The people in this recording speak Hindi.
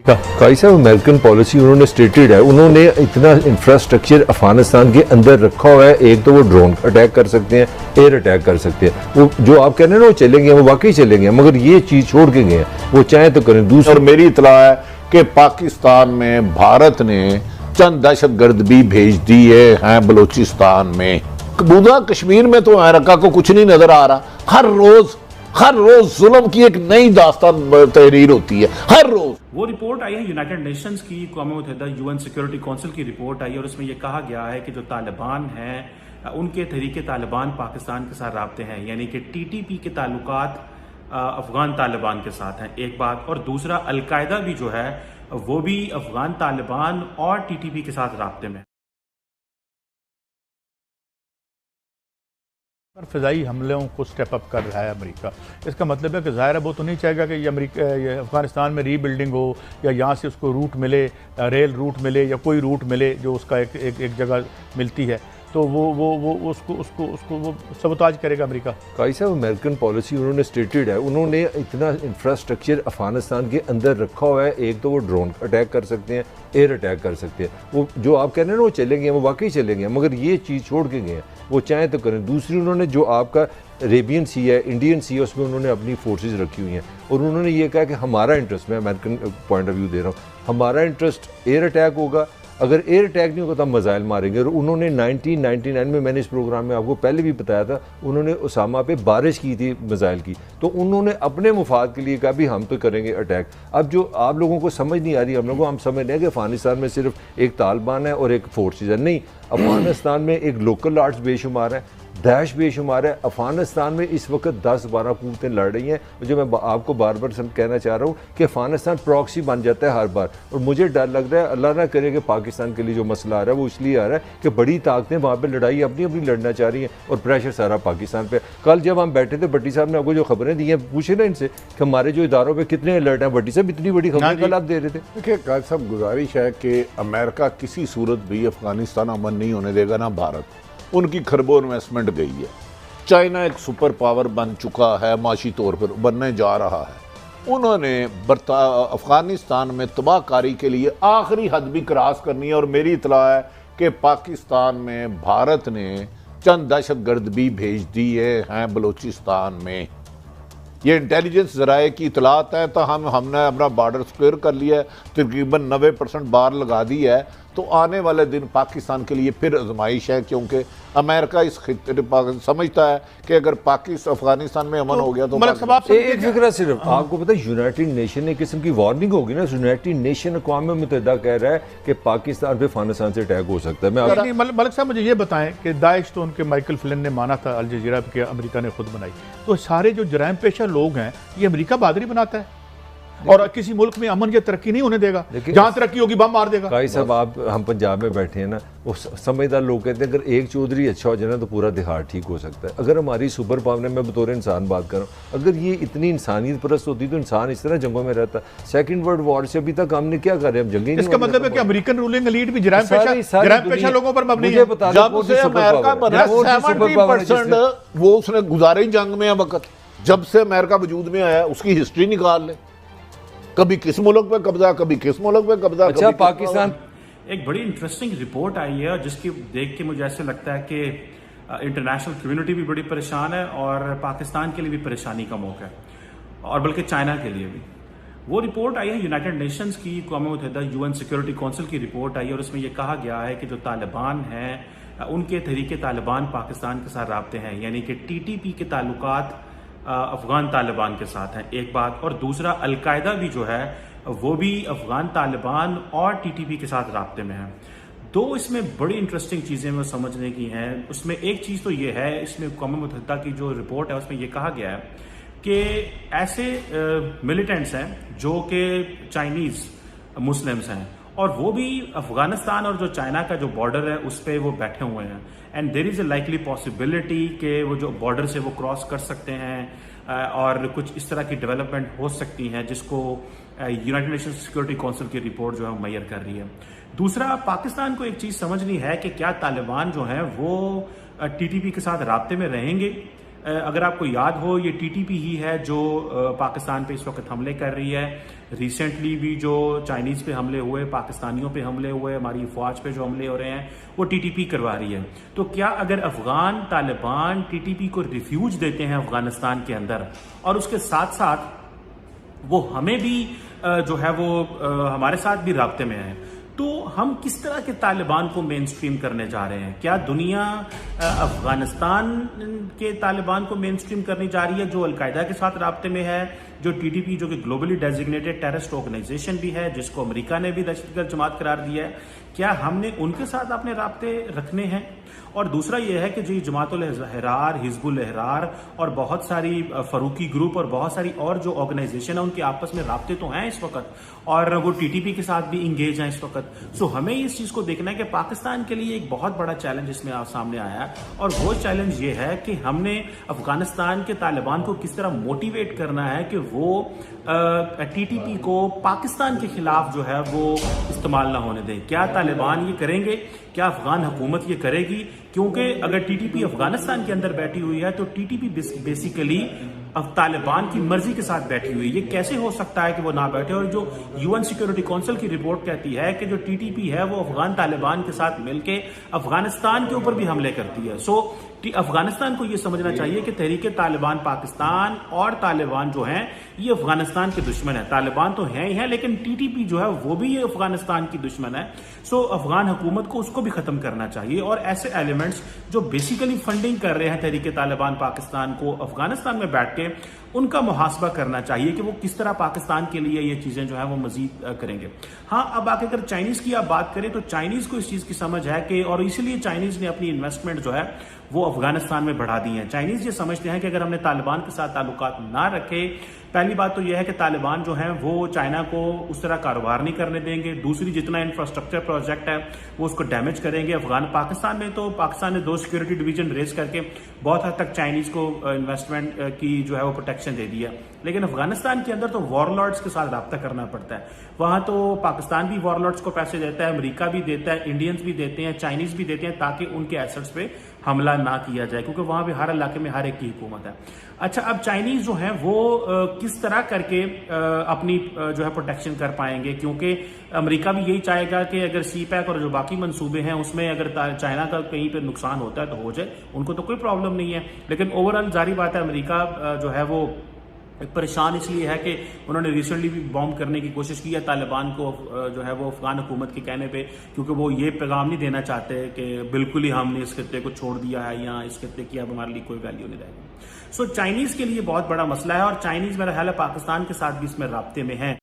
काई साहब अमेरिकन पॉलिसी उन्होंने स्टेटेड है, उन्होंने इतना इंफ्रास्ट्रक्चर अफगानिस्तान के अंदर रखा हुआ है। एक तो वो ड्रोन अटैक कर सकते हैं, एयर अटैक कर सकते हैं, वो जो आप कह रहे हैं ना वो चलेंगे, वो वाकई चलेंगे, मगर ये चीज़ छोड़ के गए हैं, वो चाहे तो करें। दूसरा और मेरी इतला है कि पाकिस्तान में भारत ने चंद दहशतगर्द भी भेज दिए हैं बलूचिस्तान में। कबूदा कश्मीर में तो अमेरिका को कुछ नहीं नजर आ रहा। हर रोज जुल्म की एक नई दास्तान तहरीर होती है, हर रोज। वो रिपोर्ट आई है यूनाइटेड नेशंस की, अक़वाम मुत्तहिदा यूएन सिक्योरिटी काउंसिल की रिपोर्ट आई है, और उसमें यह कहा गया है कि जो तालिबान हैं उनके तहरीके तालिबान पाकिस्तान के साथ राब्ते हैं, यानी कि टीटीपी के ताल्लुकात अफगान तालिबान के साथ हैं, एक बात। और दूसरा, अलकायदा भी जो है वो भी अफगान तालिबान और टीटीपी के साथ राब्ते में। फ़िज़ाई हमलों को स्टेप अप कर रहा है अमेरिका। इसका मतलब है कि ज़ाहिर है वो तो नहीं चाहेगा कि ये अफ़गानिस्तान में रीबिल्डिंग हो, या यहाँ से उसको रूट मिले, रेल रूट मिले, या कोई रूट मिले जो उसका एक जगह मिलती है, तो वो उसको सबोताज करेगा अमेरिका। काई साहब अमेरिकन पॉलिसी उन्होंने स्टेटेड है, उन्होंने इतना इंफ्रास्ट्रक्चर अफगानिस्तान के अंदर रखा हुआ है। एक तो वो ड्रोन अटैक कर सकते हैं, एयर अटैक कर सकते हैं, वो जो आप कह रहे हैं ना वो चलेंगे, वो वाकई चलेंगे, मगर ये चीज़ छोड़ के गए हैं, वो चाहे तो करें। दूसरी, उन्होंने जो आपका अरेबियन सी है, इंडियन सी है, उसमें उन्होंने अपनी फोर्सेज रखी हुई हैं, और उन्होंने ये कहा कि हमारा इंटरेस्ट, मैं अमेरिकन पॉइंट ऑफ व्यू दे रहा हूँ, हमारा इंटरेस्ट एयर अटैक होगा, अगर एयर अटैक नहीं होगा तो हम मिसाइल मारेंगे। और उन्होंने 1999 में, मैंने इस प्रोग्राम में आपको पहले भी बताया था, उन्होंने उसामा पे बारिश की थी मिसाइल की, तो उन्होंने अपने मुफाद के लिए कहा भी हम तो करेंगे अटैक। अब जो आप लोगों को समझ नहीं आ रही, हम लोगों को हम समझ रहे हैं कि अफगानिस्तान में सिर्फ एक तालिबान है और एक फोर्सेज है, नहीं, अफगानिस्तान में एक लोकल आर्ट्स बेशुमार है, दाइश बेशुमार है। अफगानिस्तान में इस वक्त 10-12 कुव्वतें लड़ रही हैं, जो मैं आपको बार बार कहना चाह रहा हूँ कि अफगानिस्तान प्रॉक्सी बन जाता है हर बार। और मुझे डर लग रहा है, अल्लाह ना करे कि पाकिस्तान के लिए जो मसला आ रहा है वो इसलिए आ रहा है कि बड़ी ताकतें वहाँ पर लड़ाई अपनी अपनी लड़ना चाह रही हैं, और प्रेशर सारा पाकिस्तान पर। कल जब हम बैठे थे, भट्टी साहब ने आपको जो खबरें दी हैं, पूछे ना इनसे कि हमारे जो इदारों पर कितने अलर्ट हैं। भट्टी साहब इतनी बड़ी खबरें कल आप दे रहे थे। देखिए कायद साहब, गुजारिश है कि अमेरिका किसी सूरत भी अफगानिस्तान अमन नहीं होने देगा, ना भारत। उनकी खरबों इन्वेस्टमेंट गई है। चाइना एक सुपर पावर बन चुका है, माशी तौर पर बनने जा रहा है। उन्होंने अफगानिस्तान में तबाहकारी के लिए आखिरी हद भी क्रॉस करनी है। और मेरी इतला है कि पाकिस्तान में भारत ने चंद दहशतगर्द भी भेज दिए हैं बलूचिस्तान में। ये इंटेलिजेंस ज़राए की इतलात है, तो हमने अपना बॉर्डर सिक्योर कर लिया है, तकरीबन 90% बार लगा दी है। तो आने वाले दिन पाकिस्तान के लिए फिर आजमाइश है, क्योंकि अमेरिका इस खित्ते समझता है कि अगर पाकिस्तान अफगानिस्तान में अमन हो गया तो एक फिक्र सिर्फ आपको पता है, यूनाइटेड नेशन ने किस्म की वार्निंग होगी ना। यूनाइटेड नेशन अक़वाम मुत्तहिदा कह रहा है कि पाकिस्तान पे अफगानिस्तान से अटैक हो सकता है। मलिक साहब, मुझे ये बताएं कि दाइश तो उनके माइकल फ्लिन ने माना था, अल जजीरा के अमेरिका ने खुद बनाई, तो सारे जो जराइम पेशा लोग हैं ये अमेरिका बहादुरी बनाता है, और किसी मुल्क में अमन या तरक्की नहीं होने देगा। जहां तरक्की होगी बम मार देगा। काई साहब, आप हम पंजाब में बैठे हैं ना, वो समझदार लोग कहते हैं अगर एक चौधरी अच्छा हो जाए ना तो पूरा दिहाड़ ठीक हो सकता है। अगर हमारी सुपर पावर ने, मैं बतौर इंसान बात कर रहा हूँ, अगर ये इतनी इंसानियत परस्त होती तो इंसान इस तरह जंगों में रहता। सेकंड वर्ल्ड वॉर से अभी तक हमने क्या कर रहे हैं, जंगे। इसका मतलब है कि अमेरिकन रूलिंग एलीट भी जराइम पेशा लोगों पर मबनी है। जब से अमेरिका बना 70% वो उसने गुजारे जंग में। वक्त जब से अमेरिका वजूद में आया उसकी हिस्ट्री निकाल ले, कभी किस मुल्क पे कब्जा, कभी किस मुल्क पे कब्जा। अच्छा, पाकिस्तान एक बड़ी इंटरेस्टिंग रिपोर्ट आई है, और जिसकी देख के मुझे ऐसे लगता है कि इंटरनेशनल कम्युनिटी भी बड़ी परेशान है, और पाकिस्तान के लिए भी परेशानी का मौका है, और बल्कि चाइना के लिए भी। वो रिपोर्ट आई है यूनाइटेड नेशंस की, अक़वाम मुत्तहिदा यूएन सिक्योरिटी काउंसिल की रिपोर्ट आई है, और उसमें यह कहा गया है कि जो तालिबान हैं उनके तहरीके तालिबान पाकिस्तान के साथ राब्ते हैं, यानी कि टीटीपी के ताल्लुकात अफगान तालिबान के साथ हैं, एक बात। और दूसरा, अलकायदा भी जो है वो भी अफगान तालिबान और टीटीपी के साथ राब्ते में है। दो इसमें बड़ी इंटरेस्टिंग चीज़ें में समझने की हैं। उसमें एक चीज़ तो ये है, इसमें अक़वाम मुत्तहिदा की जो रिपोर्ट है उसमें ये कहा गया है कि ऐसे मिलिटेंट्स हैं जो कि चाइनीज़ मुस्लिम्स हैं, और वो भी अफगानिस्तान और जो चाइना का जो बॉर्डर है उस पर वो बैठे हुए हैं, and there is a likely possibility कि वो जो बॉर्डर से वो क्रॉस कर सकते हैं और कुछ इस तरह की डेवलपमेंट हो सकती हैं जिसको यूनाइटेड नेशंस सिक्योरिटी काउंसिल की रिपोर्ट जो है मुहैया कर रही है। दूसरा, पाकिस्तान को एक चीज़ समझनी है कि क्या तालिबान जो हैं वो टीटीपी के साथ राब्ते में रहेंगे अगर आपको याद हो, ये टीटीपी ही है जो पाकिस्तान पे इस वक्त हमले कर रही है। रिसेंटली भी जो चाइनीज पे हमले हुए, पाकिस्तानियों पे हमले हुए, हमारी फौज पे जो हमले हो रहे हैं, वो टीटीपी करवा रही है। तो क्या अगर अफगान तालिबान टीटीपी को रिफ्यूज देते हैं अफगानिस्तान के अंदर, और उसके साथ साथ वो हमें भी जो है वो हमारे साथ भी राब्ते में है, तो हम किस तरह के तालिबान को मेन स्ट्रीम करने जा रहे हैं? क्या दुनिया अफगानिस्तान के तालिबान को मेन स्ट्रीम करनी जा रही है जो अलकायदा के साथ राब्ते में है, जो टीटीपी जो कि ग्लोबली डेजिग्नेटेड टेररिस्ट ऑर्गेनाइजेशन भी है, जिसको अमेरिका ने भी दहशतगर्द जमात करार दिया है? क्या हमने उनके साथ अपने राब्ते रखने हैं? और दूसरा यह है कि जो जमातुल अहरार, हिजबुल अहरार और बहुत सारी फरूकी ग्रुप और बहुत सारी और जो ऑर्गेनाइजेशन है, उनके आपस में राब्ते तो हैं इस वक्त, और वो टीटीपी के साथ भी इंगेज हैं इस वक्त। सो हमें इस चीज को देखना है कि पाकिस्तान के लिए एक बहुत बड़ा चैलेंज इसमें सामने आया है, और वो चैलेंज ये है कि हमने अफगानिस्तान के तालिबान को किस तरह मोटिवेट करना है कि वो टीटीपी को पाकिस्तान के खिलाफ जो है वो इस्तेमाल ना होने दें। क्या तालिबान ये करेंगे? क्या अफगान हुकूमत ये करेगी? क्योंकि अगर टीटीपी अफगानिस्तान के अंदर बैठी हुई है तो टीटीपी बेसिकली अब तालिबान की मर्जी के साथ बैठी हुई है। ये कैसे हो सकता है कि वो ना बैठे? और जो यूएन सिक्योरिटी काउंसिल की रिपोर्ट कहती है कि जो टीटीपी है वो अफगान तालिबान के साथ मिलकर अफगानिस्तान के ऊपर भी हमले करती है। सो अफगानिस्तान को ये समझना चाहिए कि तहरीके तालिबान पाकिस्तान और तालिबान जो हैं ये अफगानिस्तान के दुश्मन है। तालिबान तो हैं ही हैं, लेकिन टीटीपी जो है वो भी ये अफगानिस्तान की दुश्मन है। सो अफगान हुकूमत को उसको भी खत्म करना चाहिए, और ऐसे एलिमेंट्स जो बेसिकली फंडिंग कर रहे हैं तहरीके तालिबान पाकिस्तान को, अफगानिस्तान में बैठ के उनका मुहासबा करना चाहिए कि वो किस तरह पाकिस्तान के लिए ये चीजें जो है वो मजीद करेंगे। हाँ, अब आगे अगर चाइनीज की आप बात करें तो चाइनीज को इस चीज की समझ है कि, और इसीलिए चाइनीज ने अपनी इन्वेस्टमेंट जो है वो अफगानिस्तान में बढ़ा दी है। चाइनीज ये समझते हैं कि अगर हमने तालिबान के साथ ताल्लुकात ना रखे, पहली बात तो यह है कि तालिबान जो है वो चाइना को उस तरह कारोबार नहीं करने देंगे। दूसरी, जितना इंफ्रास्ट्रक्चर प्रोजेक्ट है वो उसको डैमेज करेंगे। पाकिस्तान में तो पाकिस्तान ने 2 सिक्योरिटी डिवीजन रेज करके बहुत हद तक चाइनीज को इन्वेस्टमेंट की जो है वो प्रोटेक्शन दे दी है, लेकिन अफगानिस्तान के अंदर तो वॉरलॉर्ड्स के साथ रब्ता करना पड़ता है। वहां तो पाकिस्तान भी वॉरलॉर्ड्स को पैसे देता है, अमेरिका भी देता है, इंडियंस भी देते हैं, चाइनीज भी देते हैं, ताकि उनके एसेट्स पे हमला ना किया जाए, क्योंकि वहां भी हर इलाके में हर एक की हुकूमत है। अच्छा, अब चाइनीज जो है वो किस तरह करके अपनी जो है प्रोटेक्शन कर पाएंगे? क्योंकि अमेरिका भी यही चाहेगा कि अगर सी पैक और जो बाकी मंसूबे हैं उसमें अगर चाइना का कहीं पे नुकसान होता है तो हो जाए, उनको तो कोई प्रॉब्लम नहीं है। लेकिन ओवरऑल जारी बात है, अमेरिका जो है वो परेशान इसलिए है कि उन्होंने रिसेंटली भी बॉम्ब करने की कोशिश की है तालिबान को जो है वो अफगान हुकूमत के कहने पे, क्योंकि वो ये पैगाम नहीं देना चाहते कि बिल्कुल ही हमने इस खत्ते को छोड़ दिया है या इस खत्ते की अब हमारे लिए कोई वैल्यू नहीं रहेगी। सो चाइनीज के लिए बहुत बड़ा मसला है, और चाइनीज मेरा ख्याल है पाकिस्तान के साथ भी इसमें राब्ते में है।